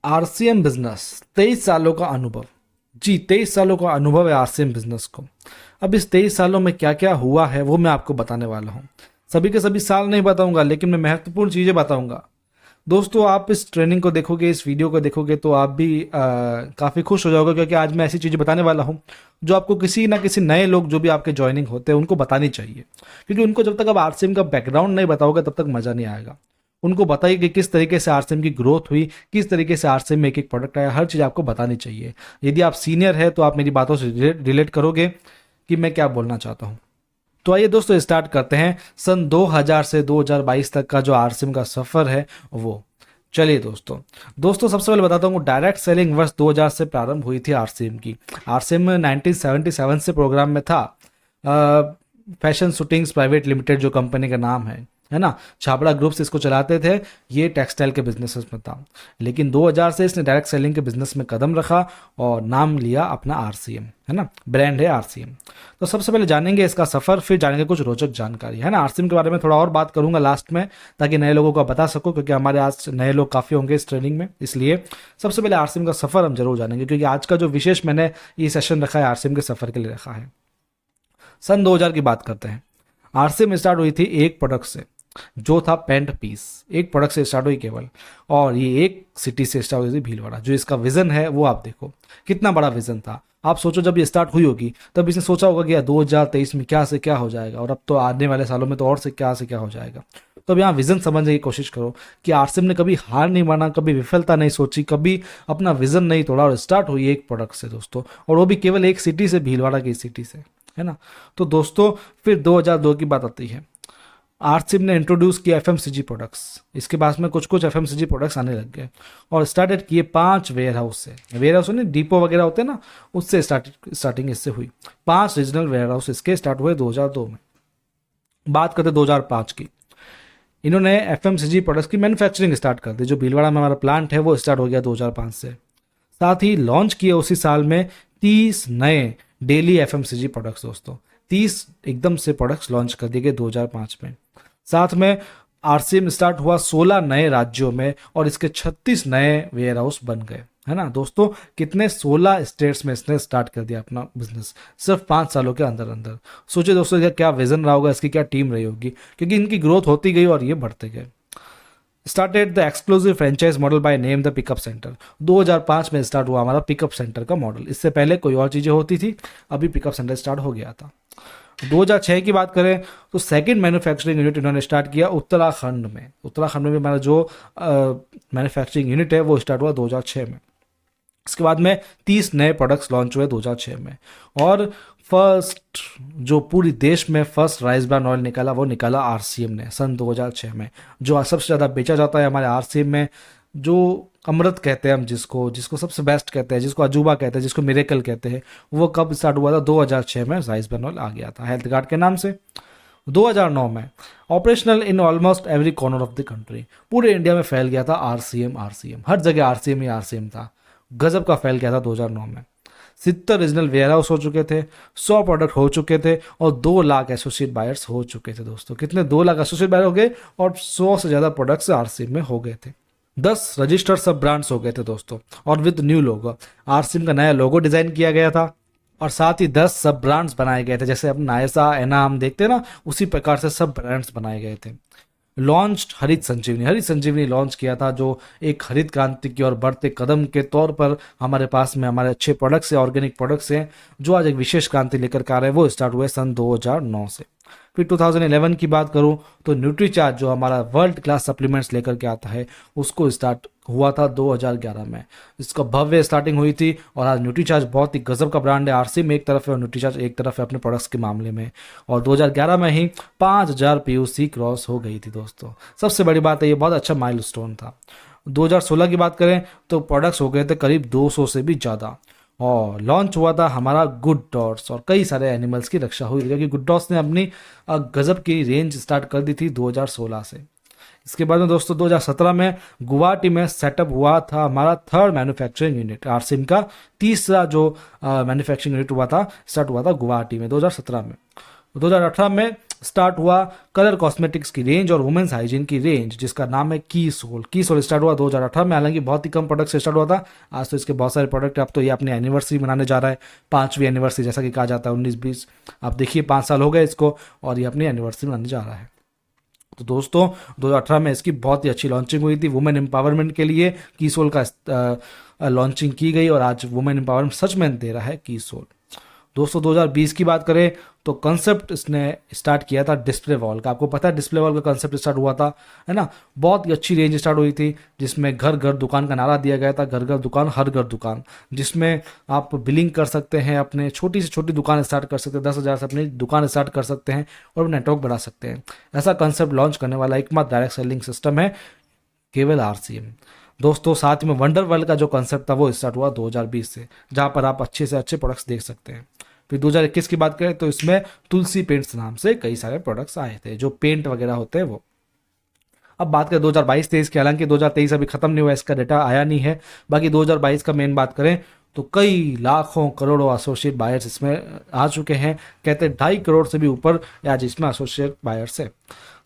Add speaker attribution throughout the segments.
Speaker 1: RCM business 23 सालों का अनुभव। जी 23 सालों का अनुभव है आरसीएम बिजनेस को। अब इस 23 सालों में क्या क्या हुआ है वो मैं आपको बताने वाला हूँ। सभी के सभी साल नहीं बताऊंगा, लेकिन मैं महत्वपूर्ण चीज़ें बताऊंगा। दोस्तों, आप इस ट्रेनिंग को देखोगे, इस वीडियो को देखोगे तो आप भी काफ़ी खुश हो जाओगे, क्योंकि आज मैं ऐसी चीज़ें बताने वाला हूँ जो आपको किसी ना किसी नए लोग जो भी आपके ज्वाइनिंग होते हैं उनको बतानी चाहिए। क्योंकि उनको जब तक आप आरसीएम का बैकग्राउंड नहीं बताओगे तब तक मज़ा नहीं आएगा। उनको बताइए कि किस तरीके से आरसीएम की ग्रोथ हुई, किस तरीके से आरसीएम में एक एक प्रोडक्ट आया, हर चीज़ आपको बतानी चाहिए। यदि आप सीनियर है तो आप मेरी बातों से रिलेट करोगे कि मैं क्या बोलना चाहता हूँ। तो आइए दोस्तों, स्टार्ट करते हैं सन 2000 से 2022 तक का जो आरसीएम का सफ़र है वो। चलिए दोस्तों सबसे पहले बताता हूँ, डायरेक्ट सेलिंग वर्ष 2000 से प्रारंभ हुई थी आरसीएम की। आरसीएम 1977 से प्रोग्राम में था। फैशन शूटिंग्स प्राइवेट लिमिटेड जो कंपनी का नाम है ना, छाबड़ा ग्रुप्स इसको चलाते थे। ये टेक्सटाइल के बिजनेस में था, लेकिन 2000 से इसने डायरेक्ट सेलिंग के बिजनेस में कदम रखा और नाम लिया अपना आरसीएम, है ना, ब्रांड है आरसीएम। तो सबसे पहले जानेंगे इसका सफ़र, फिर जानेंगे कुछ रोचक जानकारी, है ना। आरसीएम के बारे में थोड़ा और बात करूंगा लास्ट में, ताकि नए लोगों को बता सकूं, क्योंकि हमारे आज नए लोग काफ़ी होंगे इस ट्रेनिंग में। इसलिए सबसे पहले आरसीएम का सफ़र हम जरूर जानेंगे, क्योंकि आज का जो विशेष मैंने ये सेशन रखा है आरसीएम के सफ़र के लिए रखा है। सन 2000 की बात करते हैं। आरसीएम स्टार्ट हुई थी एक प्रोडक्ट से, जो था पेंट पीस। एक प्रोडक्ट से स्टार्ट हुई केवल, और ये एक सिटी से स्टार्ट हुई थी, भीलवाड़ा। जो इसका विजन है वो आप देखो कितना बड़ा विजन था। आप सोचो जब ये स्टार्ट हुई होगी तब इसने सोचा होगा कि यार 2023 में क्या से क्या हो जाएगा, और अब तो आने वाले सालों में तो और से क्या हो जाएगा। तो अब यहाँ विजन समझने की कोशिश करो कि आरसीएम ने कभी हार नहीं माना, कभी विफलता नहीं सोची, कभी अपना विजन नहीं तोड़ा, और स्टार्ट हुई एक प्रोडक्ट से दोस्तों, और वो भी केवल एक सिटी से, भीलवाड़ा की सिटी से, है ना। तो दोस्तों फिर 2002 की बात आती है। आरसीएम ने इंट्रोड्यूस किया एफएमसीजी प्रोडक्ट्स। इसके बाद में कुछ एफएमसीजी प्रोडक्ट्स आने लग गए, और स्टार्टेड किए 5 वेयर हाउस से। वेयर हाउस नहीं, डिपो वगैरह होते हैं ना, उससे स्टार्टिंग इससे हुई। 5 रीजनल वेयर हाउस इसके स्टार्ट हुए 2002 में। बात करते 2005 की। इन्होंने एफएमसीजी प्रोडक्ट्स की मैन्युफैक्चरिंग स्टार्ट कर दी। जो भीलवाड़ा में हमारा प्लांट है वो स्टार्ट हो गया 2005 से। साथ ही लॉन्च किए उसी साल में 30 नए डेली एफएमसीजी प्रोडक्ट्स दोस्तों। 30 एकदम से प्रोडक्ट्स लॉन्च कर दिए गए 2005 में। साथ में आरसीएम स्टार्ट हुआ 16 नए राज्यों में, और इसके 36 नए वेयर हाउस बन गए, है ना दोस्तों। कितने 16 स्टेट्स में इसने स्टार्ट कर दिया अपना बिजनेस सिर्फ 5 सालों के अंदर अंदर। सोचिए दोस्तों क्या विजन रहा होगा, इसकी क्या टीम रही होगी, क्योंकि इनकी ग्रोथ होती गई और ये बढ़ते गए। Started the exclusive franchise model by name the pickup centre. 2005 में स्टार्ट हुआ हमारा पिकअप सेंटर का मॉडल। इससे पहले कोई और चीज़ें होती थी, अभी पिकअप सेंटर स्टार्ट हो गया था। 2006 की बात करें तो सेकंड मैन्युफैक्चरिंग यूनिट इन्होंने स्टार्ट किया उत्तराखंड में। उत्तराखंड में हमारा जो मैन्युफैक्चरिंग यूनिट है वो स्टार्ट हुआ 2006 में। इसके बाद में 30 नए प्रोडक्ट्स लॉन्च हुए 2006 में, और फर्स्ट जो पूरी देश में फर्स्ट राइस ब्रान ऑयल निकाला वो निकाला आरसीएम ने सन 2006 में। जो सबसे ज़्यादा बेचा जाता है हमारे आरसीएम में, जो अमृत कहते हैं हम जिसको सबसे बेस्ट कहते हैं, जिसको अजूबा कहते हैं, जिसको मिरेकल कहते हैं, वो कब स्टार्ट हुआ था? 2006 में राइस ब्रान ऑयल आ गया था हेल्थ गार्ड के नाम से। 2009 में operational in almost every corner of the country. पूरे इंडिया में फैल गया था आरसीएम। हर जगह आरसीएम ही आरसीएम था। गजब का फैल गया था 2009 में। 70 रीजनल वेयर हाउस हो चुके थे, 100 प्रोडक्ट हो चुके थे, और 2 लाख एसोसिएट बायर्स हो चुके थे दोस्तों। कितने? 2 लाख एसोसिएट बायर हो गए, और 100 से ज़्यादा प्रोडक्ट्स आरसीएम में हो गए थे। 10 रजिस्टर्ड सब ब्रांड्स हो गए थे दोस्तों, और विद न्यू लोगो। आरसीएम का नया लोगो डिजाइन किया गया था, और साथ ही 10 सब ब्रांड्स बनाए गए थे। जैसे अपना नायसा, एना हम देखते हैं ना, उसी प्रकार से सब ब्रांड्स बनाए गए थे। लॉन्च हरित संजीवनी लॉन्च किया था, जो एक हरित क्रांति की ओर बढ़ते कदम के तौर पर हमारे पास में हमारे अच्छे प्रोडक्ट्स हैं, ऑर्गेनिक प्रोडक्ट्स हैं, जो आज एक विशेष क्रांति लेकर के आ रहे हैं। वो स्टार्ट हुए सन 2009 से। फिर 2011 की बात करूं तो न्यूट्रीचार्ज जो हमारा वर्ल्ड क्लास सप्लीमेंट्स लेकर के आता है, उसको स्टार्ट हुआ था 2011 में। इसका भव्य स्टार्टिंग हुई थी, और आज न्यूट्रीचार्ज बहुत ही गजब का ब्रांड है। आरसीएम एक तरफ है और न्यूट्रीचार्ज एक तरफ है अपने प्रोडक्ट्स के मामले में। और 2011 में ही 5000 पीयूसी क्रॉस हो गई थी दोस्तों। सबसे बड़ी बात है, ये बहुत अच्छा माइलस्टोन था। 2016 की बात करें तो प्रोडक्ट्स हो गए थे करीब 200 से भी ज़्यादा, और लॉन्च हुआ था हमारा गुड डॉट्स, और कई सारे एनिमल्स की रक्षा हुई, क्योंकि गुड डॉट्स ने अपनी गजब की रेंज स्टार्ट कर दी थी 2016 से। इसके बाद में दोस्तों 2017 में गुवाहाटी में सेटअप हुआ था हमारा थर्ड मैन्युफैक्चरिंग यूनिट। आरसीएम का तीसरा जो मैन्युफैक्चरिंग यूनिट हुआ था, स्टार्ट हुआ था गुवाहाटी में 2017 में। 2018 में स्टार्ट हुआ कलर कॉस्मेटिक्स की रेंज और वुमेन्स हाइजीन की रेंज जिसका नाम है कीसोल। कीसोल स्टार्ट हुआ 2018 में, हालांकि बहुत ही कम प्रोडक्ट से स्टार्ट हुआ था। आज तो इसके बहुत सारे प्रोडक्ट, अब तो ये अपनी एनिवर्सरी मनाने जा रहा है, 5वीं एनिवर्सरी जैसा कि कहा जाता है, 19-20। आप देखिए 5 साल हो गए इसको और ये अपनी एनिवर्सरी मनाने जा रहा है। तो दोस्तों 2018 में इसकी बहुत ही अच्छी लॉन्चिंग हुई थी वुमेन एम्पावरमेंट के लिए। कीसोल का लॉन्चिंग की गई और आज वुमेन एम्पावरमेंट सच में दे रहा है कीसोल। दोस्तों 2020 की बात करें तो कंसेप्ट इसने स्टार्ट किया था डिस्प्ले वॉल का। आपको पता है डिस्प्ले वॉल का कंसेप्ट स्टार्ट हुआ था, है ना। बहुत ही अच्छी रेंज स्टार्ट हुई थी जिसमें घर घर दुकान का नारा दिया गया था, घर घर दुकान हर घर दुकान, जिसमें आप बिलिंग कर सकते हैं, अपने छोटी से छोटी दुकान स्टार्ट कर सकते हैं, 10,000 से अपनी दुकान स्टार्ट कर सकते हैं और नेटवर्क बढ़ा सकते हैं। ऐसा कंसेप्ट लॉन्च करने वाला एकमात्र डायरेक्ट सेलिंग सिस्टम है केवल आरसीएम। दोस्तों साथ में वंडर वर्ल्ड का जो कंसेप्ट था वो स्टार्ट हुआ 2020 से, जहां पर आप अच्छे से अच्छे प्रोडक्ट्स देख सकते हैं। फिर 2021 की बात करें तो इसमें तुलसी पेंट्स नाम से कई सारे प्रोडक्ट्स आए थे, जो पेंट वगैरह होते हैं वो। अब बात करें 2022-23 की, हालांकि 2023 अभी खत्म नहीं हुआ, इसका डेटा आया नहीं है। बाकी 2022 का मेन बात करें तो कई लाखों करोड़ों एसोसिएट बायर्स इसमें आ चुके हैं। कहते हैं 2.5 करोड़ से भी ऊपर आज इसमें एसोसिएट बायर्स है।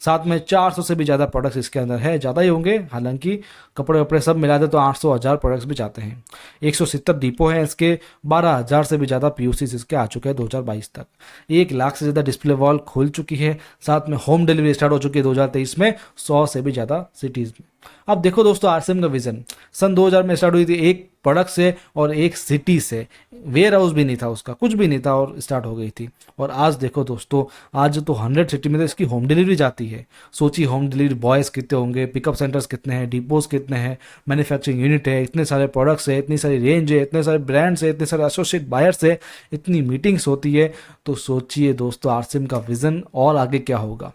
Speaker 1: साथ में 400 से भी ज़्यादा प्रोडक्ट्स इसके अंदर है, ज़्यादा ही होंगे, हालांकि कपड़े वपड़े सब मिला दे तो 800,000 प्रोडक्ट्स भी जाते हैं। 170 डिपो हैं इसके, 12,000 से भी ज़्यादा पीयूसीस इसके आ चुके हैं 2022 तक। 1 लाख से ज़्यादा डिस्प्ले वॉल खुल चुकी है। साथ में होम डिलीवरी स्टार्ट हो चुकी है 2023 में 100 से भी ज़्यादा सिटीज़ में। अब देखो दोस्तों आरसीएम का विजन सन 2000 में स्टार्ट हुई थी, एक प्रोडक्ट से और एक सिटी से, वेयर हाउस भी नहीं था उसका, कुछ भी नहीं था और स्टार्ट हो गई थी। और आज देखो दोस्तों, आज तो 100 सिटी में तो इसकी होम डिलीवरी जाती है। सोचिए होम डिलीवरी बॉयज़ कितने होंगे, पिकअप सेंटर्स कितने हैं, डिपोज कितने हैं, मैन्युफैक्चरिंग यूनिट है, इतने सारे प्रोडक्ट्स है, इतनी सारी रेंज है, इतने सारे ब्रांड्स है, इतने सारे एसोसिएट बायर्स है, इतनी मीटिंग्स होती है। तो सोचिए दोस्तों आरसीएम का विजन और आगे क्या होगा,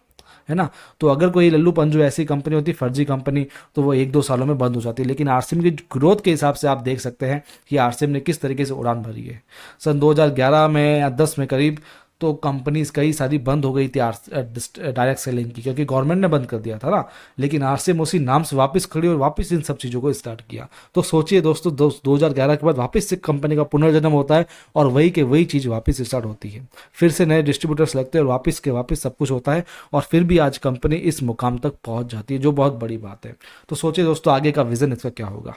Speaker 1: है ना। तो अगर कोई लल्लू पंजू ऐसी कंपनी होती, फर्जी कंपनी, तो वो 1-2 सालों में बंद हो जाती है। लेकिन आरसीएम की ग्रोथ के हिसाब से आप देख सकते हैं कि आरसीएम ने किस तरीके से उड़ान भरी है। सन 2011 में या 10 में करीब तो कंपनीज कई सारी बंद हो गई थी डायरेक्ट सेलिंग की, क्योंकि गवर्नमेंट ने बंद कर दिया था ना। लेकिन आरसीएम उसी नाम से वापस खड़ी और वापस इन सब चीज़ों को स्टार्ट किया। तो सोचिए दोस्तों 2011 के बाद वापस से कंपनी का पुनर्जन्म होता है और वही के वही चीज़ वापस स्टार्ट होती है। फिर से नए डिस्ट्रीब्यूटर्स लगते हैं और वापस के वापस सब कुछ होता है और फिर भी आज कंपनी इस मुकाम तक पहुंच जाती है, जो बहुत बड़ी बात है। तो सोचिए दोस्तों आगे का विजन इसका क्या होगा।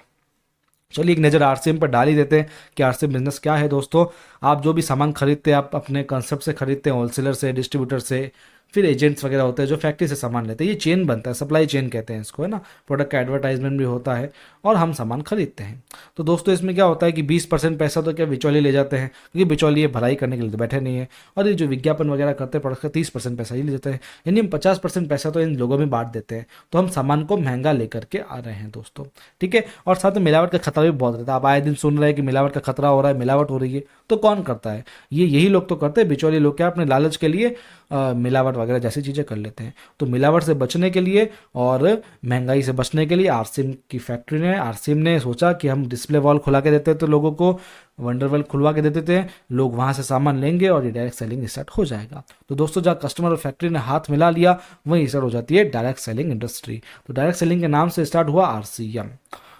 Speaker 1: चलिए एक नज़र आरसीएम पर डाल ही देते हैं कि आरसीएम बिजनेस क्या है। दोस्तों आप जो भी सामान खरीदते हैं, आप अपने कंसेप्ट से खरीदते हैं, होलसेलर से, डिस्ट्रीब्यूटर से, फिर एजेंट्स वगैरह होते हैं जो फैक्ट्री से सामान लेते हैं। ये चेन बनता है, सप्लाई चेन कहते हैं इसको, है ना। प्रोडक्ट का एडवर्टाइजमेंट भी होता है और हम सामान खरीदते हैं। तो दोस्तों इसमें क्या होता है कि 20% पैसा तो क्या बिचौलिए ले जाते हैं, क्योंकि बिचौलिए भलाई करने के लिए तो बैठे नहीं है। और ये जो विज्ञापन वगैरह करते हैं प्रोडक्ट का 30% पैसा ही ले जाते हैं, यानी हम 50% पैसा तो इन लोगों में बांट देते हैं। तो हम सामान को महंगा लेकर के आ रहे हैं दोस्तों, ठीक है। और साथ में मिलावट का खतरा भी बहुत रहता है। आप आए दिन सुन रहे हैं कि मिलावट का खतरा हो रहा है, मिलावट हो रही है। तो कौन करता है ये? यही लोग तो करते हैं, बिचौलिए लोग। क्या अपने लालच के लिए मिलावट वगैरह जैसी चीज़ें कर लेते हैं। तो मिलावट से बचने के लिए और महंगाई से बचने के लिए आरसीएम की फैक्ट्री ने, आरसीएम ने सोचा कि हम डिस्प्ले वॉल खुला के देते तो लोगों को, वंडर वर्ल्ड खुलवा के देते थे, लोग वहाँ से सामान लेंगे और ये डायरेक्ट सेलिंग स्टार्ट हो जाएगा। तो दोस्तों जहाँ कस्टमर और फैक्ट्री ने हाथ मिला लिया वहीं स्टार्ट हो जाती है डायरेक्ट सेलिंग इंडस्ट्री। तो डायरेक्ट सेलिंग के नाम से स्टार्ट हुआ आरसीएम।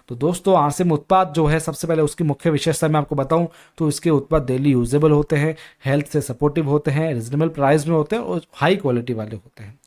Speaker 1: तो दोस्तों आरसीएम उत्पाद जो है, सबसे पहले उसकी मुख्य विशेषता मैं आपको बताऊं तो इसके उत्पाद डेली यूजेबल होते हैं, हेल्थ से सपोर्टिव होते हैं, रिजनेबल प्राइस में होते हैं और हाई क्वालिटी वाले होते हैं।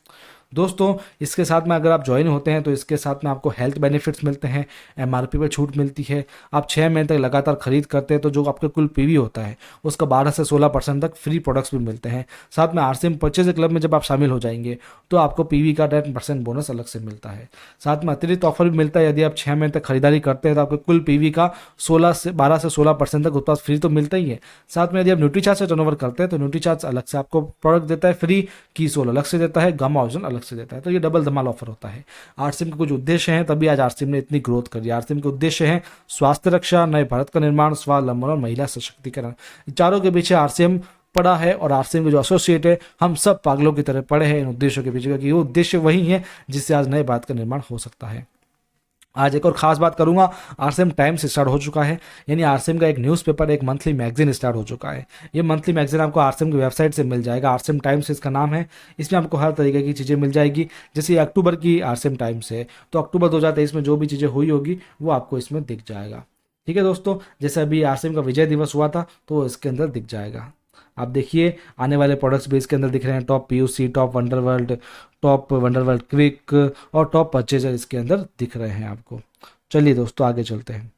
Speaker 1: दोस्तों इसके साथ में अगर आप ज्वाइन होते हैं तो इसके साथ में आपको हेल्थ बेनिफिट्स मिलते हैं, एमआरपी पर छूट मिलती है। आप 6 महीने तक लगातार खरीद करते हैं तो जो आपका कुल पीवी होता है उसका 12 से 16% तक फ्री प्रोडक्ट्स भी मिलते हैं। साथ में आरसीएम परचेज क्लब में जब आप शामिल हो जाएंगे तो आपको पीवी का 10% बोनस अलग से मिलता है। साथ में अतिरिक्त ऑफर भी मिलता है, यदि आप 6 महीने तक खरीदारी करते हैं तो आपको कुल पीवी का 12 से 16% तक उत्पाद फ्री तो मिलता ही है। साथ में यदि आप न्यूट्रीचार्ज से टर्नओवर करते हैं तो न्यूट्रीचार्ज अलग से आपको प्रोडक्ट देता है फ्री, कीसोल अलग से देता है, गामा ऑक्सीजन अलग से देता है। तो ये डबल धमाल ऑफर होता है। आरसीएम के कुछ उद्देश्य हैं, तभी आज आरसीएम ने इतनी ग्रोथ करी। आरसीएम के उद्देश्य हैं स्वास्थ्य रक्षा, नए भारत का निर्माण, स्वावलंबन और महिला सशक्तिकरण। चारों के पीछे आरसीएम पड़ा है और आरसीएम के जो एसोसिएट है हम सब पागलों की तरह पड़े हैं इन उद्देश्यों के पीछे, क्योंकि ये उद्देश्य वही है जिससे आज नए भारत का निर्माण हो सकता है। आज एक और खास बात करूंगा, आरसीएम टाइम्स स्टार्ट हो चुका है, यानी आरसीएम का एक न्यूज़पेपर, एक मंथली मैगजीन स्टार्ट हो चुका है। ये मंथली मैगजीन आपको आरसीएम की वेबसाइट से मिल जाएगा, आरसीएम टाइम्स इसका नाम है। इसमें आपको हर तरीके की चीज़ें मिल जाएगी। जैसे अक्टूबर की आरसीएम टाइम्स है तो अक्टूबर 2023 में जो भी चीज़ें हुई होगी वो आपको इसमें दिख जाएगा, ठीक है दोस्तों। जैसे अभी आरसीएम का विजय दिवस हुआ था तो इसके अंदर दिख जाएगा। आप देखिए आने वाले प्रोडक्ट्स भी इसके अंदर दिख रहे हैं, टॉप पीयूसी, टॉप वंडरवर्ल्ड क्विक और टॉप परचेजर इसके अंदर दिख रहे हैं आपको। चलिए दोस्तों आगे चलते हैं।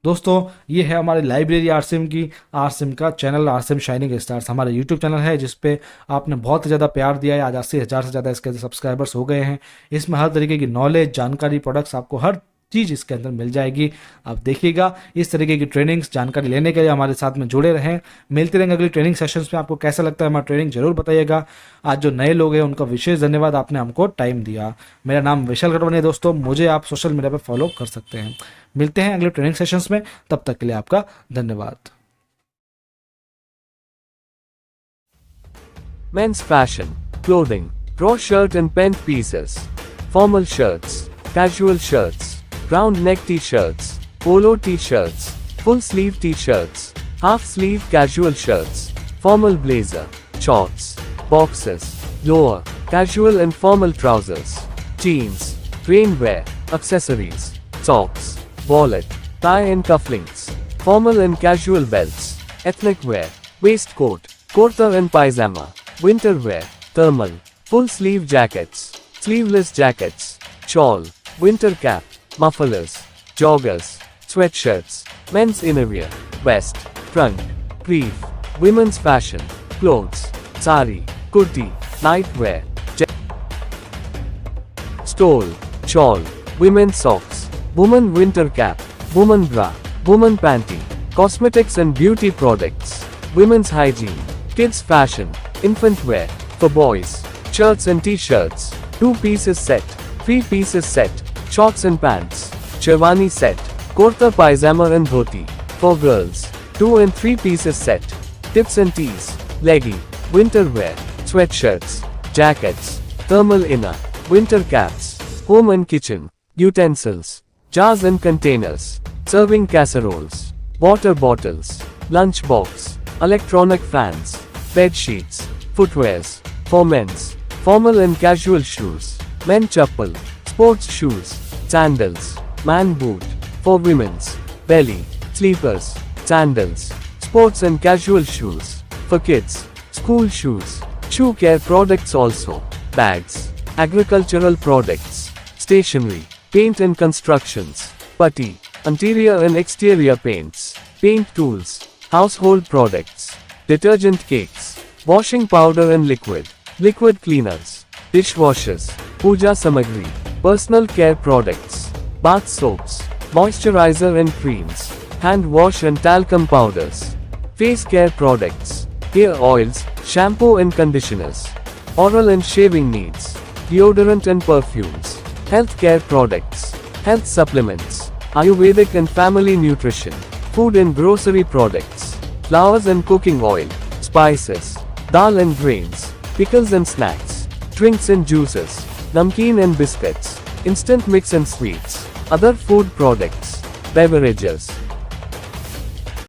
Speaker 1: दोस्तों ये है हमारी लाइब्रेरी आरसीएम की, आरसीएम का चैनल, आरसीएम शाइनिंग स्टार्स हमारा यूट्यूब चैनल है, जिस पे आपने बहुत ज़्यादा प्यार दिया है। आज 80,000 से ज़्यादा इसके अंदर सब्सक्राइबर्स हो गए हैं। इसमें हर तरीके की नॉलेज, जानकारी, प्रोडक्ट्स, आपको हर चीज़ इसके अंदर मिल जाएगी। आप देखिएगा, इस तरीके की ट्रेनिंग्स, जानकारी लेने के लिए हमारे साथ में जुड़े रहें। मिलते रहेंगे अगली ट्रेनिंग सेशंस में। आपको कैसा लगता है हमारा ट्रेनिंग जरूर बताइएगा। आज जो नए लोग हैं उनका विशेष धन्यवाद, आपने हमको टाइम दिया। मेरा नाम विशाल गढ़वानी है दोस्तों, मुझे आप सोशल मीडिया पर फॉलो कर सकते हैं। मिलते हैं अगले ट्रेनिंग सेशंस में, तब तक के लिए आपका धन्यवाद।
Speaker 2: Men's fashion, clothing, raw shirt and pant pieces, formal shirts, casual shirts, round neck t-shirts, polo t-shirts, full sleeve t-shirts, half sleeve casual shirts, formal blazer, shorts, boxers, lower, casual and formal trousers, jeans, rain wear, accessories, socks, wallet, tie and cufflinks, formal and casual belts, ethnic wear, waistcoat, kurta and pajama, winter wear, thermal, full sleeve jackets, sleeveless jackets, shawl, winter cap, mufflers, joggers, sweatshirts, men's innerwear, vest, trunk, brief, women's fashion, clothes, sari, kurti, nightwear, stole, shawl, women's socks, woman winter cap, woman bra, woman panty, cosmetics and beauty products, women's hygiene, kids fashion, infant wear, for boys, shirts and t-shirts, 2 pieces set, 3 pieces set, shorts and pants, sherwani set, kurta pajama and dhoti, for girls, 2 and 3 pieces set, tips and tees, leggy, winter wear, sweatshirts, jackets, thermal inner, winter caps, home and kitchen, utensils, jars and containers, serving casseroles, water bottles, lunch box, electronic fans, bed sheets, footwears, for men's, formal and casual shoes, men chappal, sports shoes, sandals, man boot, for women's, belly, sleepers, sandals, sports and casual shoes, for kids, school shoes, shoe care products also, bags, agricultural products, stationery, paint and constructions, putty, interior and exterior paints, paint tools, household products, detergent cakes, washing powder and liquid cleaners, dishwashers, puja samagri, personal care products, bath soaps, moisturizer and creams, hand wash and talcum powders, face care products, hair oils, shampoo and conditioners, oral and shaving needs, deodorant and perfumes, health care products, health supplements, Ayurvedic and family nutrition, food and grocery products, flours and cooking oil, spices, dal and grains, pickles and snacks, drinks and juices, namkeen and biscuits, instant mix and sweets, other food products, beverages,